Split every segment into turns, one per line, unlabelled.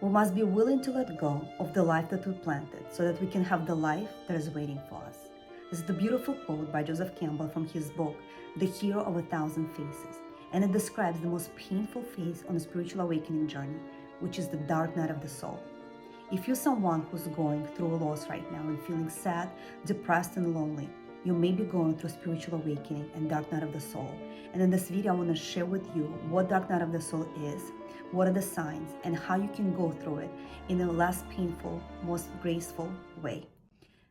We must be willing to let go of the life that we planted so that we can have the life that is waiting for us. This is the beautiful quote by Joseph Campbell from his book, The Hero of a Thousand Faces. And it describes the most painful phase on a spiritual awakening journey, which is the dark night of the soul. If you're someone who's going through a loss right now and feeling sad, depressed, and lonely, you may be going through spiritual awakening and dark night of the soul. And in this video, I want to share with you what dark night of the soul is, what are the signs, and how you can go through it in a less painful, most graceful way.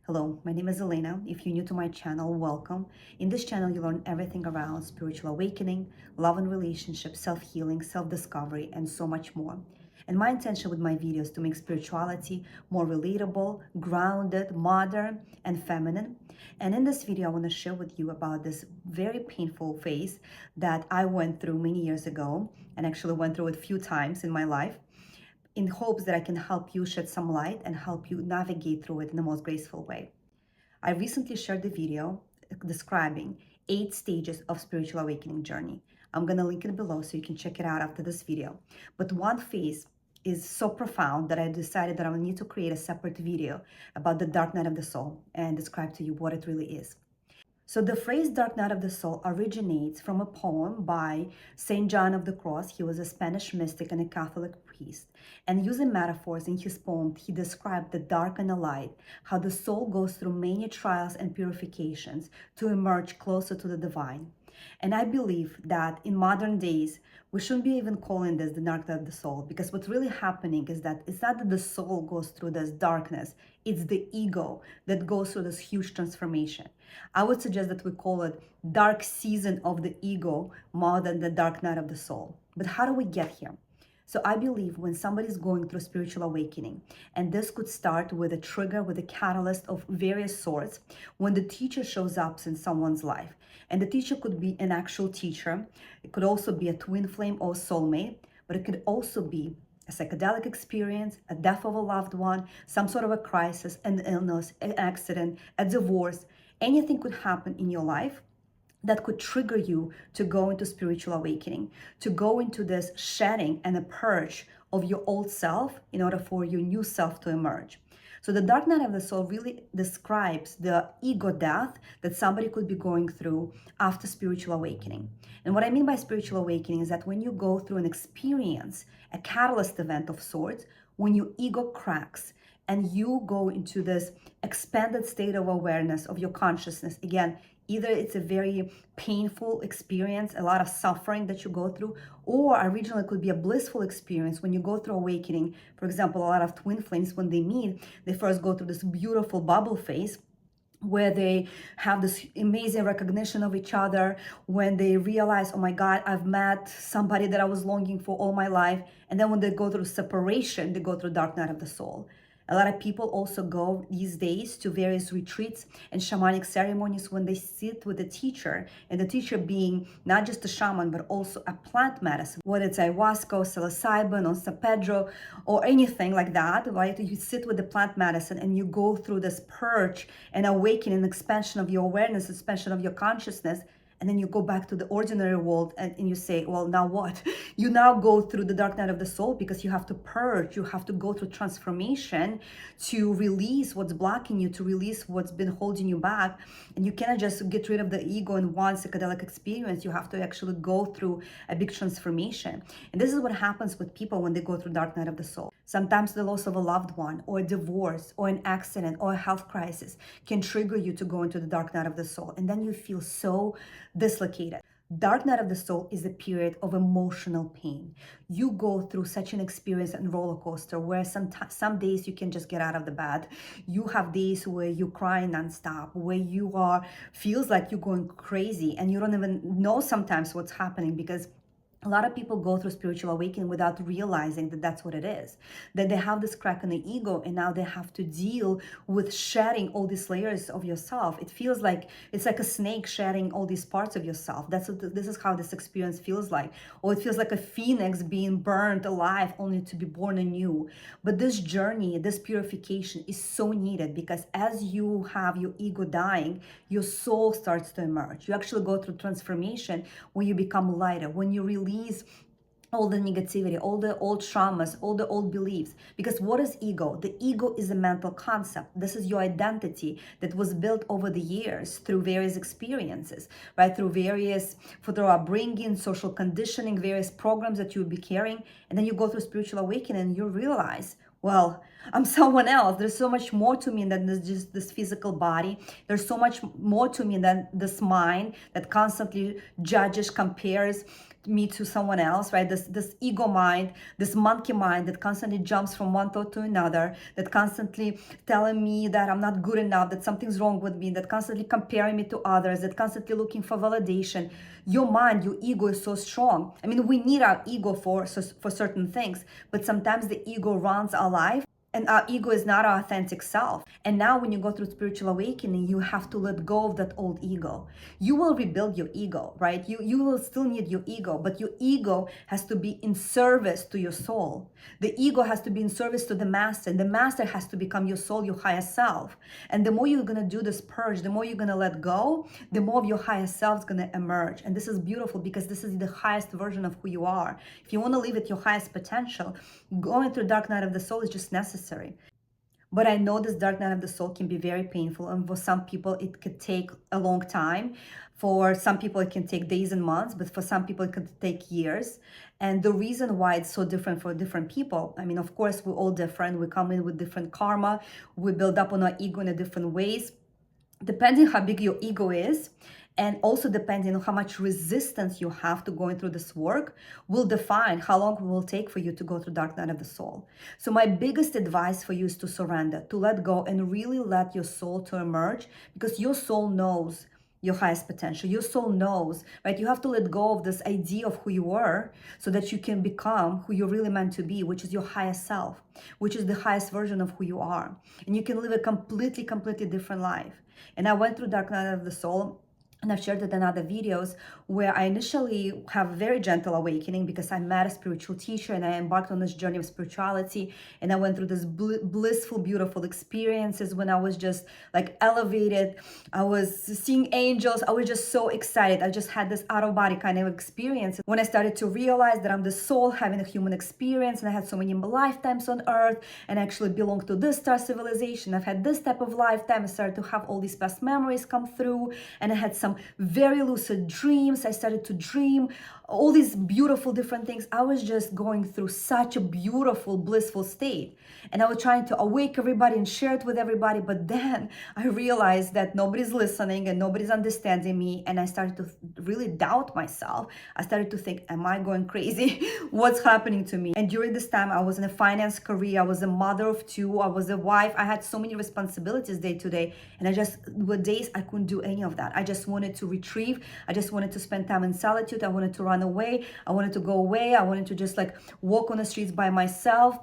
Hello, my name is Elena. If you're new to my channel, welcome. In this channel, you learn everything around spiritual awakening, love and relationships, self-healing, self-discovery, and so much more. And my intention with my videos is to make spirituality more relatable, grounded, modern, and feminine. And in this video, I want to share with you about this very painful phase that I went through many years ago, and actually went through it a few times in my life, in hopes that I can help you shed some light and help you navigate through it in the most graceful way. I recently shared the video describing 8 stages of spiritual awakening journey. I'm going to link it below so you can check it out after this video. But one phase is so profound that I decided that I will need to create a separate video about the dark night of the soul and describe to you what it really is. So the phrase dark night of the soul originates from a poem by Saint John of the Cross. He was a Spanish mystic and a Catholic priest. And using metaphors in his poem, he described the dark and the light, how the soul goes through many trials and purifications to emerge closer to the divine. And I believe that in modern days, we shouldn't be even calling this the dark night of the soul, because what's really happening is that it's not that the soul goes through this darkness, it's the ego that goes through this huge transformation. I would suggest that we call it dark season of the ego more than the dark night of the soul. But how do we get here? So I believe when somebody's going through spiritual awakening, and this could start with a trigger, with a catalyst of various sorts, when the teacher shows up in someone's life. And the teacher could be an actual teacher. It could also be a twin flame or soulmate, but it could also be a psychedelic experience, a death of a loved one, some sort of a crisis, an illness, an accident, a divorce. Anything could happen in your life that could trigger you to go into spiritual awakening, to go into this shedding and a purge of your old self in order for your new self to emerge. So the dark night of the soul really describes the ego death that somebody could be going through after spiritual awakening. And what I mean by spiritual awakening is that when you go through an experience, a catalyst event of sorts, when your ego cracks and you go into this expanded state of awareness of your consciousness, again, either it's a very painful experience, a lot of suffering that you go through, or originally it could be a blissful experience when you go through awakening. For example, a lot of twin flames, when they meet, they first go through this beautiful bubble phase where they have this amazing recognition of each other, when they realize, oh my God, I've met somebody that I was longing for all my life. And then when they go through separation, they go through dark night of the soul. A lot of people also go these days to various retreats and shamanic ceremonies when they sit with a teacher, and the teacher being not just a shaman, but also a plant medicine, whether it's ayahuasca or psilocybin or San Pedro or anything like that, right? You sit with the plant medicine and you go through this purge and awakening, expansion of your awareness, expansion of your consciousness. And then you go back to the ordinary world and you say, well, now what? You now go through the dark night of the soul because you have to purge, you have to go through transformation to release what's blocking you, to release what's been holding you back. And you cannot just get rid of the ego in one psychedelic experience. You have to actually go through a big transformation. And this is what happens with people when they go through dark night of the soul. Sometimes the loss of a loved one, or a divorce, or an accident, or a health crisis can trigger you to go into the dark night of the soul. And then you feel so dislocated. Dark night of the soul is a period of emotional pain. You go through such an experience and roller coaster where some days you can just get out of the bed. You have days where you cry nonstop, where you feels like you're going crazy and you don't even know sometimes what's happening, because a lot of people go through spiritual awakening without realizing that that's what it is, that they have this crack in the ego and now they have to deal with shedding all these layers of yourself. It feels like it's like a snake shedding all these parts of yourself. This is how this experience feels like. Or it feels like a phoenix being burned alive only to be born anew. But this journey, this purification is so needed, because as you have your ego dying, your soul starts to emerge. You actually go through transformation when you become lighter, when you release all the negativity, all the old traumas, all the old beliefs. Because what is ego? The ego is a mental concept. This is your identity that was built over the years through various experiences, right? Through upbringing, social conditioning, various programs that you'll be carrying. And then you go through spiritual awakening and you realize, well, I'm someone else. There's so much more to me than just this physical body. There's so much more to me than this mind that constantly judges, compares me to someone else, right? This ego mind, this monkey mind that constantly jumps from one thought to another, that constantly telling me that I'm not good enough, that something's wrong with me, that constantly comparing me to others, that constantly looking for validation. Your mind, your ego is so strong. I mean, we need our ego for certain things, but sometimes the ego runs our life. And our ego is not our authentic self. And now when you go through spiritual awakening, you have to let go of that old ego. You will rebuild your ego, right? You will still need your ego, but your ego has to be in service to your soul. The ego has to be in service to the master, and the master has to become your soul, your higher self. And the more you're going to do this purge, the more you're going to let go, the more of your higher self is going to emerge. And this is beautiful because this is the highest version of who you are. If you want to live at your highest potential, going through dark night of the soul is just necessary. But I know this dark night of the soul can be very painful, and for some people it could take a long time. For some people it can take days and months, but for some people it could take years. And the reason why it's so different for different people, I mean, of course, we're all different. We come in with different karma. We build up on our ego in a different ways. Depending how big your ego is, and also depending on how much resistance you have to going through this work, will define how long it will take for you to go through dark night of the soul. So my biggest advice for you is to surrender, to let go, and really let your soul to emerge, because your soul knows your highest potential. Your soul knows, right? You have to let go of this idea of who you are so that you can become who you're really meant to be, which is your highest self, which is the highest version of who you are. And you can live a completely different life. And I went through dark night of the soul, and I've shared it in other videos, where I initially have a very gentle awakening because I met a spiritual teacher and I embarked on this journey of spirituality. And I went through this blissful, beautiful experiences when I was just like elevated. I was seeing angels. I was just so excited. I just had this out of body kind of experience. When I started to realize that I'm the soul having a human experience, and I had so many lifetimes on earth, and I actually belong to this star civilization. I've had this type of lifetime. I started to have all these past memories come through, and I had some very lucid dreams. I started to dream all these beautiful different things. I was just going through such a beautiful, blissful state. And I was trying to awake everybody and share it with everybody. But then I realized that nobody's listening and nobody's understanding me. And I started to really doubt myself. I started to think, am I going crazy? What's happening to me? And during this time, I was in a finance career. I was a mother of two. I was a wife. I had so many responsibilities day to day. And with days, I couldn't do any of that. I just wanted to retrieve. I just wanted to spend time in solitude. I wanted to run away. I wanted to go away. I wanted to just like walk on the streets by myself.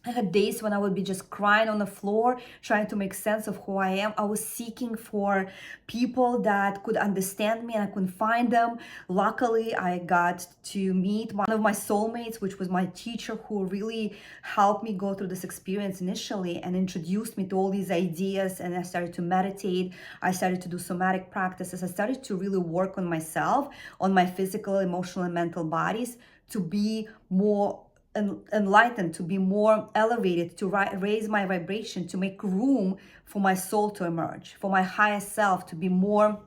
I had days when I would be just crying on the floor, trying to make sense of who I am. I was seeking for people that could understand me, and I couldn't find them. Luckily, I got to meet one of my soulmates, which was my teacher, who really helped me go through this experience initially and introduced me to all these ideas. And I started to meditate. I started to do somatic practices. I started to really work on myself, on my physical, emotional, and mental bodies, to be more enlightened, to be more elevated, to raise my vibration, to make room for my soul to emerge, for my highest self to be more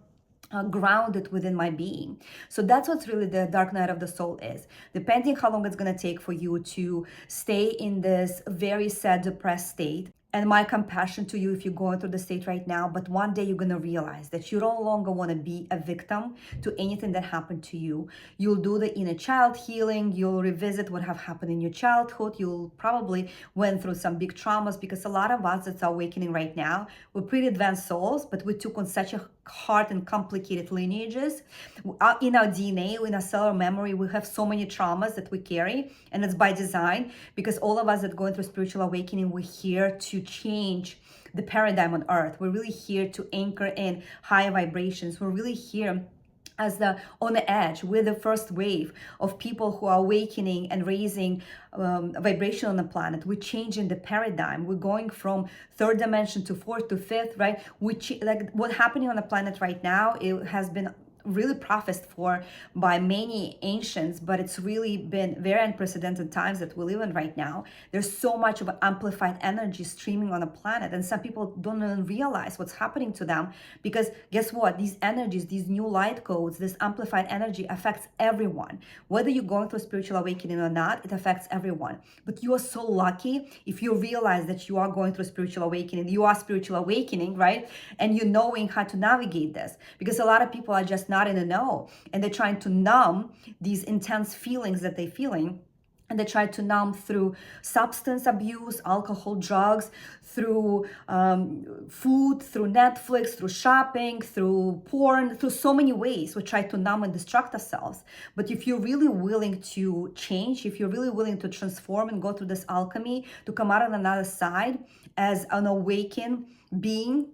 grounded within my being. So that's what's really the dark night of the soul is. Depending how long it's going to take for you to stay in this very sad, depressed state. And my compassion to you if you're going through the state right now, but one day you're going to realize that you no longer want to be a victim to anything that happened to you. You'll do the inner child healing. You'll revisit what have happened in your childhood. You'll probably went through some big traumas, because a lot of us that's awakening right now, we're pretty advanced souls, but we took on such a hard and complicated lineages. In our DNA, in our cellular memory, we have so many traumas that we carry, and it's by design, because all of us that going through spiritual awakening, we're here to change the paradigm on earth. We're really here to anchor in higher vibrations. We're really here on the edge. We're the first wave of people who are awakening and raising vibration on the planet. We're changing the paradigm. We're going from third dimension to fourth to fifth, right? Like what's happening on the planet right now, it has been really prefaced for by many ancients, but it's really been very unprecedented times that we live in right now. There's so much of amplified energy streaming on the planet, and some people don't even realize what's happening to them, because guess what? These energies, these new light codes, this amplified energy affects everyone. Whether you're going through spiritual awakening or not, it affects everyone. But you are so lucky if you realize that you are going through spiritual awakening, you are spiritual awakening, right? And you're knowing how to navigate this, because a lot of people are just not in the know, and they're trying to numb these intense feelings that they're feeling. And they try to numb through substance abuse, alcohol, drugs, through food, through Netflix, through shopping, through porn, through so many ways. We try to numb and distract ourselves. But if you're really willing to change, if you're really willing to transform and go through this alchemy, to come out on another side as an awakened being,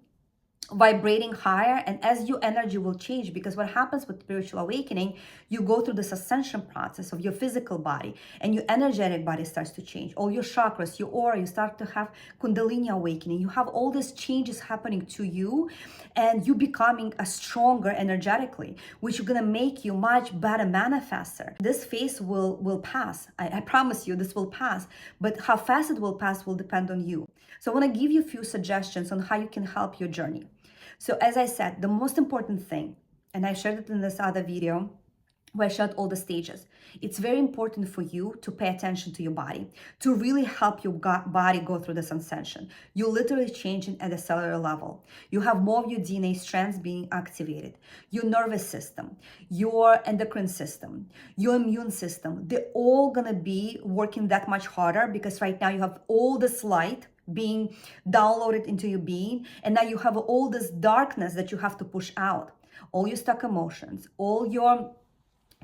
vibrating higher, and as your energy will change, because what happens with spiritual awakening, you go through this ascension process of your physical body, and your energetic body starts to change. All your chakras, your aura, you start to have kundalini awakening. You have all these changes happening to you, and you becoming a stronger energetically, which is gonna make you much better manifester. This phase will pass. I promise you, this will pass. But how fast it will pass will depend on you. So I want to give you a few suggestions on how you can help your journey. So as I said, the most important thing, and I shared it in this other video where I showed all the stages, it's very important for you to pay attention to your body, to really help your body go through this ascension. You're literally changing at a cellular level. You have more of your DNA strands being activated. Your nervous system, your endocrine system, your immune system, they're all gonna be working that much harder, because right now you have all this light being downloaded into your being, and now you have all this darkness that you have to push out. All your stuck emotions, all your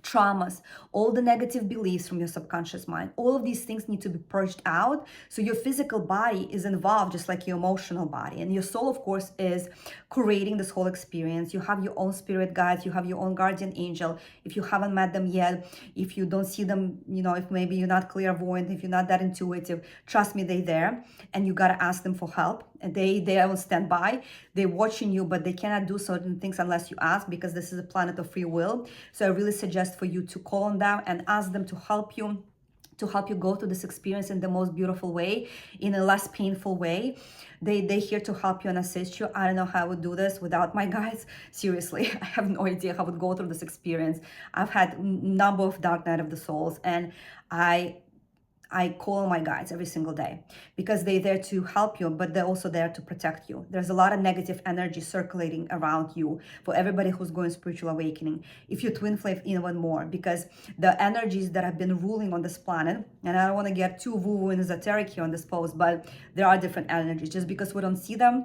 traumas, all the negative beliefs from your subconscious mind, all of these things need to be purged out. So your physical body is involved just like your emotional body, and your soul, of course, is creating this whole experience. You have your own spirit guides, you have your own guardian angel. If you haven't met them yet, if you don't see them, if maybe you're not clairvoyant, if you're not that intuitive, trust me, they're there, and you got to ask them for help. And they are on standby. They're watching you, but they cannot do certain things unless you ask, because this is a planet of free will. So I really suggest for you to call on them and ask them to help you go through this experience in the most beautiful way, in a less painful way. They're here to help you and assist you. I don't know how I would do this without my guides. Seriously, I have no idea how I would go through this experience. I've had a number of dark night of the souls, and I call my guides every single day, because they're there to help you, but they're also there to protect you. There's a lot of negative energy circulating around you for everybody who's going spiritual awakening. If you twin flame, even more, because the energies that have been ruling on this planet, and I don't want to get too woo-woo and esoteric here on this post, but there are different energies. Just because we don't see them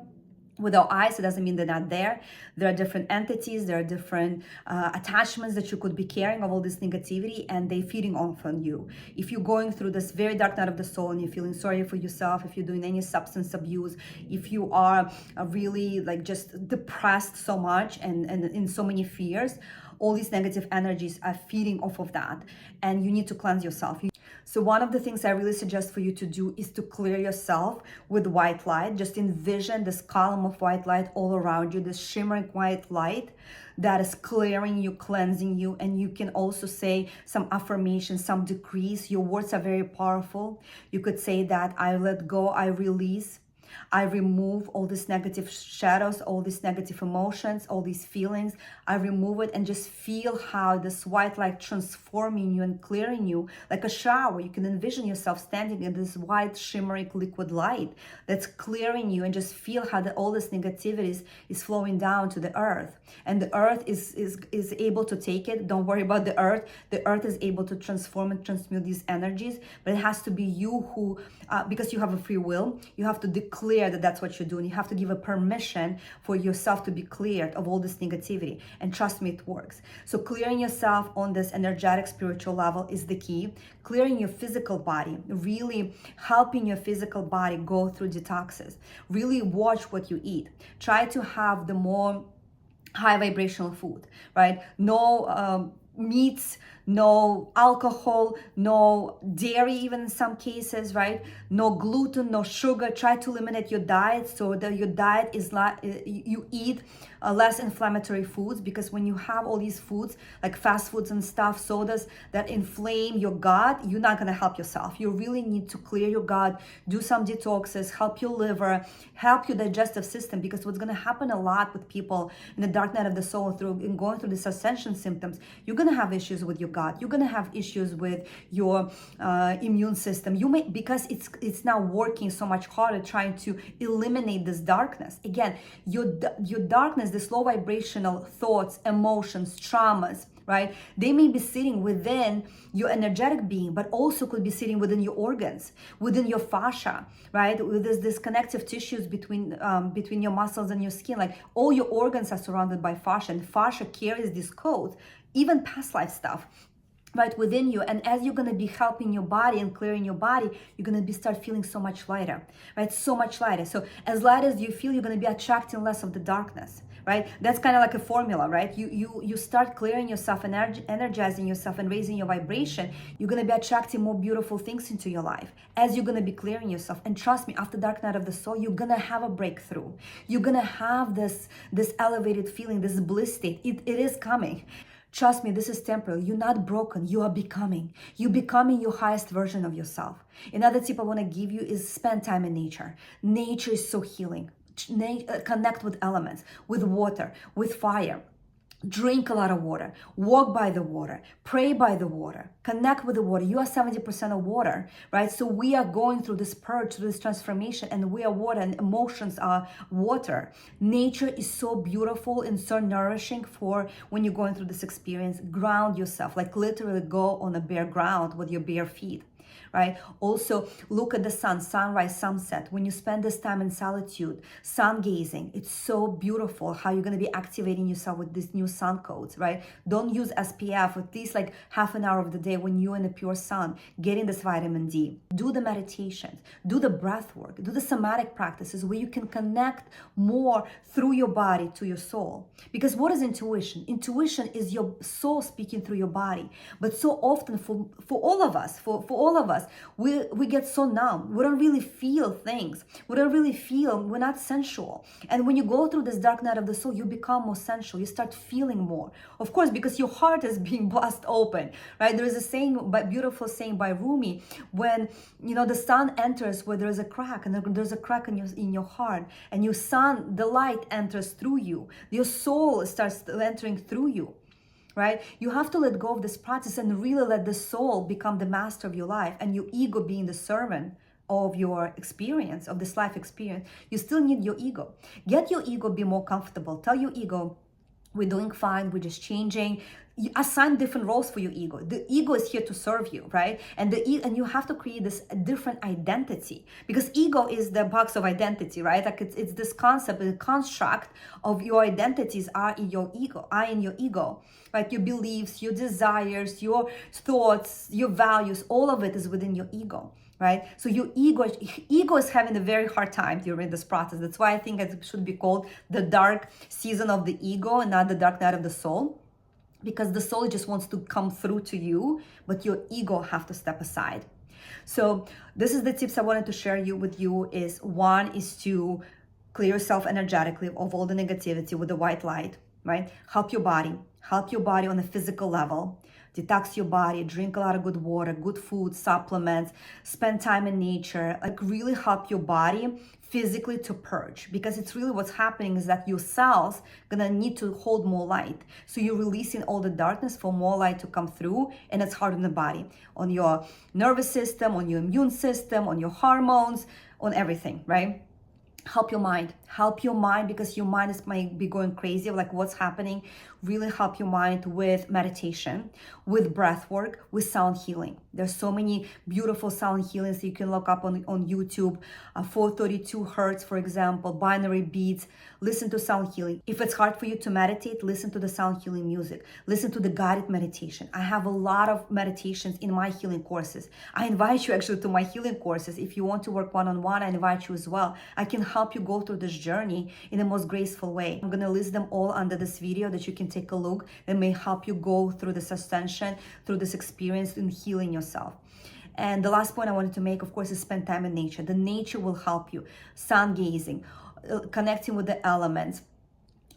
with our eyes, it doesn't mean they're not there. There are different entities, there are different attachments that you could be carrying of all this negativity, and they're feeding off on you. If you're going through this very dark night of the soul and you're feeling sorry for yourself, if you're doing any substance abuse, if you are really like just depressed so much and in so many fears, all these negative energies are feeding off of that, and you need to cleanse yourself. So one of the things I really suggest for you to do is to clear yourself with white light. Just envision this column of white light all around you, this shimmering white light that is clearing you, cleansing you. And you can also say some affirmations, some decrees. Your words are very powerful. You could say that I let go, I release, I remove all these negative shadows, all these negative emotions, all these feelings. I remove it, and just feel how this white light transforming you and clearing you like a shower. You can envision yourself standing in this white shimmering liquid light that's clearing you, and just feel how all this negativity is flowing down to the earth. And the earth is able to take it. Don't worry about the earth. The earth is able to transform and transmute these energies, but it has to be you who, because you have a free will, you have to declare that that's what you're doing. You have to give a permission for yourself to be cleared of all this negativity. And trust me, it works. So clearing yourself on this energetic spiritual level is the key. Clearing your physical body, really helping your physical body go through detoxes. Really watch what you eat. Try to have the more high vibrational food, right? No meats, no alcohol, no dairy, even in some cases, right? No gluten, no sugar. Try to eliminate your diet so that your diet is like you eat less inflammatory foods, because when you have all these foods like fast foods and stuff, sodas that inflame your gut, you're not going to help yourself. You really need to clear your gut, do some detoxes, help your liver, help your digestive system, because what's going to happen a lot with people in the dark night of the soul in going through this ascension symptoms, you're going to have issues with your gut, you're going to have issues with your immune system. You may, because it's now working so much harder trying to eliminate this darkness. Again, your darkness, this low vibrational thoughts, emotions, traumas, right? They may be sitting within your energetic being, but also could be sitting within your organs, within your fascia, right? With this connective tissues between your muscles and your skin. Like all your organs are surrounded by fascia, and fascia carries these codes, even past life stuff, right, within you. And as you're going to be helping your body and clearing your body, you're going to be start feeling so much lighter, right? So much lighter. So as light as you feel, you're going to be attracting less of the darkness, right? That's kind of like a formula, right? You start clearing yourself and energizing yourself and raising your vibration, you're going to be attracting more beautiful things into your life as you're going to be clearing yourself. And trust me, after dark night of the soul, you're going to have a breakthrough. You're going to have this elevated feeling, this bliss state. It is coming. Trust me, this is temporary. You're not broken. You are becoming. You're becoming your highest version of yourself. Another tip I want to give you is spend time in nature. Nature is so healing. Connect with elements, with water, with fire. Drink a lot of water, walk by the water, pray by the water, connect with the water. You are 70% of water, right? So we are going through this purge, through this transformation, and we are water, and emotions are water. Nature is so beautiful and so nourishing for when you're going through this experience. Ground yourself, like literally go on a bare ground with your bare feet. Right? Also, look at the sun, sunrise, sunset. When you spend this time in solitude, sun gazing, it's so beautiful how you're going to be activating yourself with these new sun codes, right? Don't use SPF, at least like half an hour of the day when you're in the pure sun, getting this vitamin D. Do the meditations, do the breath work, do the somatic practices where you can connect more through your body to your soul. Because what is intuition? Intuition is your soul speaking through your body. But so often for all of us, for all of us, we get so numb. We don't really feel things. We don't really feel, we're not sensual. And when you go through this dark night of the soul, you become more sensual. You start feeling more. Of course, because your heart is being blast open, right? There is a saying, beautiful saying by Rumi, when, the sun enters where there is a crack, and there's a crack in your heart, and your sun, the light enters through you. Your soul starts entering through you. Right? You have to let go of this process and really let the soul become the master of your life, and your ego being the servant of your experience, of this life experience. You still need your ego. Get your ego be more comfortable. Tell your ego, we're doing fine, we're just changing. You assign different roles for your ego. The ego is here to serve you, right? And and you have to create this different identity, because ego is the box of identity, right? Like it's this concept, the construct of your identities are in your ego, are in your ego, right? Your beliefs, your desires, your thoughts, your values, all of it is within your ego. Right? So your ego is having a very hard time during this process. That's why I think it should be called the dark season of the ego and not the dark night of the soul, because the soul just wants to come through to you, but your ego have to step aside. So this is the tips I wanted to share with you. Is one is to clear yourself energetically of all the negativity with the white light, right? Help your body on a physical level. Detox your body, drink a lot of good water, good food, supplements, spend time in nature, like really help your body physically to purge, because it's really what's happening is that your cells gonna need to hold more light. So you're releasing all the darkness for more light to come through, and it's hard on the body, on your nervous system, on your immune system, on your hormones, on everything, right? Help your mind, because your mind might be going crazy of like what's happening. Really help your mind with meditation, with breath work, with sound healing. There's so many beautiful sound healings that you can look up on YouTube. 432 hertz, for example, binary beats. Listen to sound healing. If it's hard for you to meditate, listen to the sound healing music. Listen to the guided meditation. I have a lot of meditations in my healing courses. I invite you actually to my healing courses. If you want to work one-on-one, I invite you as well. I can help you go through this journey in the most graceful way. I'm going to list them all under this video that you can take a look that may help you go through this ascension, through this experience in healing yourself. And the last point I wanted to make, of course, is spend time in nature. The nature will help you. Sun gazing, connecting with the elements,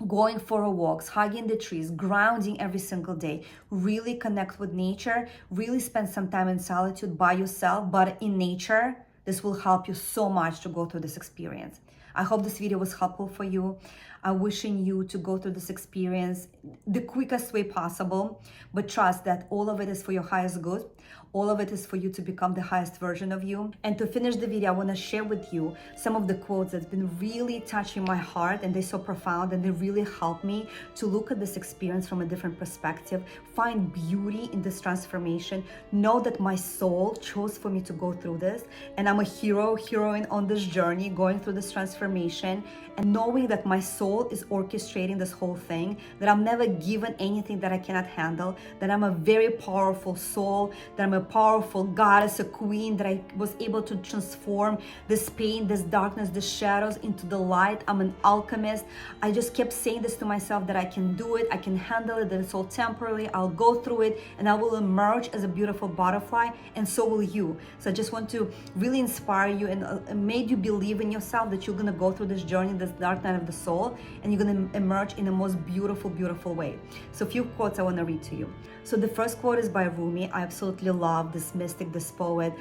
going for walks, hugging the trees, grounding every single day. Really connect with nature. Really spend some time in solitude by yourself, but in nature. This will help you so much to go through this experience. I hope this video was helpful for you. I'm wishing you to go through this experience the quickest way possible, but trust that all of it is for your highest good. All of it is for you to become the highest version of you. And to finish the video, I want to share with you some of the quotes that's been really touching my heart, and they're so profound, and they really help me to look at this experience from a different perspective, find beauty in this transformation, know that my soul chose for me to go through this, and I'm a heroine on this journey, going through this transformation, and knowing that my soul is orchestrating this whole thing, that I'm never given anything that I cannot handle, that I'm a very powerful soul, that I'm a powerful goddess, a queen, that I was able to transform this pain, this darkness, the shadows into the light. I'm an alchemist. I just kept saying this to myself, that I can do it, I can handle it, that it's all temporary, I'll go through it, and I will emerge as a beautiful butterfly, and so will you. So I just want to really inspire you and make you believe in yourself, that you're going to go through this journey, this dark night of the soul, and you're going to emerge in the most beautiful way. So a few quotes I want to read to you. So the first quote is by Rumi. I absolutely love this mystic, this poet.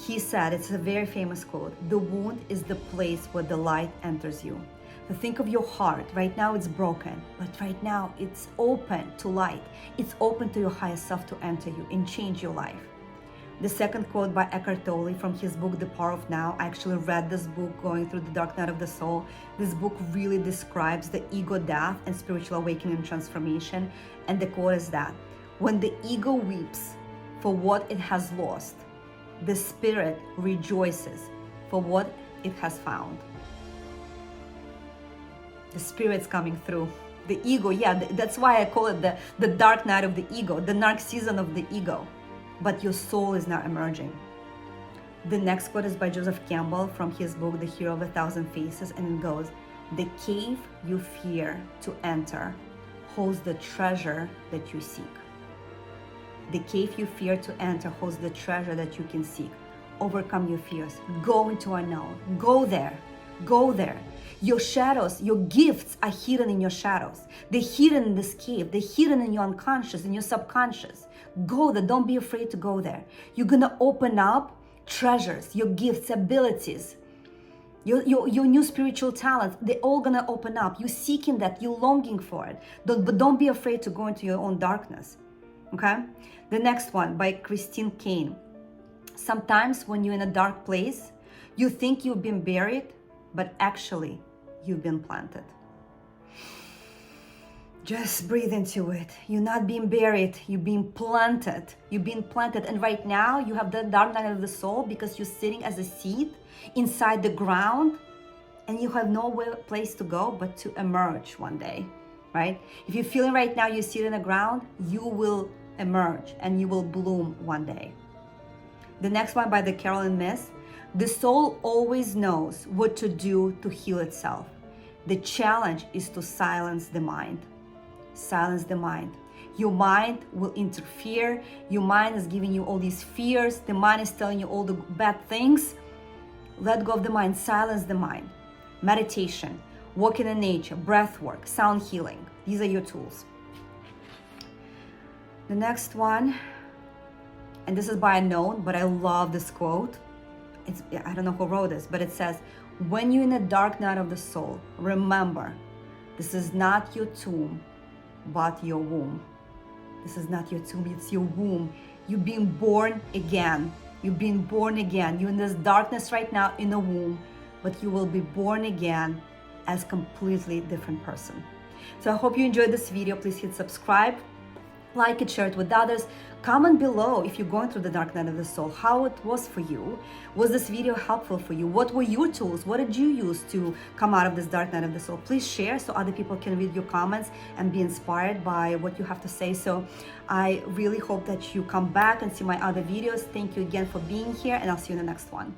He said, it's a very famous quote, "The wound is the place where the light enters you." So think of your heart. Right now it's broken, but right now it's open to light. It's open to your higher self to enter you and change your life. The second quote by Eckhart Tolle from his book, The Power of Now. I actually read this book going through the dark night of the soul. This book really describes the ego death and spiritual awakening and transformation. And the quote is that, "When the ego weeps for what it has lost, the spirit rejoices for what it has found." The spirit's coming through. The ego, yeah, that's why I call it the dark night of the ego, the dark season of the ego. But your soul is now emerging. The next quote is by Joseph Campbell from his book, The Hero of a Thousand Faces, and it goes, "The cave you fear to enter holds the treasure that you seek." The cave you fear to enter holds the treasure that you can seek. Overcome your fears. Go into unknown. Go there. Go there. Your shadows, your gifts are hidden in your shadows. They're hidden in this cave. They're hidden in your unconscious, in your subconscious. Go there. Don't be afraid to go there. You're going to open up treasures, your gifts, abilities, your new spiritual talents. They're all going to open up. You're seeking that. You're longing for it. But don't be afraid to go into your own darkness. Okay? The next one by Christine Kane. Sometimes when you're in a dark place, you think you've been buried, but actually you've been planted. Just breathe into it. You're not being buried, you're being planted. You're being planted. And right now you have the dark night of the soul because you're sitting as a seed inside the ground, and you have nowhere place to go but to emerge one day, right? If you're feeling right now you sit in the ground, you will emerge and you will bloom one day. The next one by the Carolyn Myss. The soul always knows what to do to heal itself. The challenge is to silence the mind. Silence the mind. Your mind will interfere. Your mind is giving you all these fears. The mind is telling you all the bad things. Let go of the mind. Silence the mind. Meditation, walking in nature, breath work, sound healing. These are your tools. The next one, and this is by unknown, but I love this quote. I don't know who wrote this, but it says, "When you're in the dark night of the soul, remember, this is not your tomb, but your womb." This is not your tomb, it's your womb. You're being born again. You're being born again. You're in this darkness right now in a womb, but you will be born again as a completely different person. So I hope you enjoyed this video. Please hit subscribe, like it, share it with others. Comment below if you're going through the dark night of the soul, how it was for you. Was this video helpful for you? What were your tools? What did you use to come out of this dark night of the soul? Please share so other people can read your comments and be inspired by what you have to say. So I really hope that you come back and see my other videos. Thank you again for being here, and I'll see you in the next one.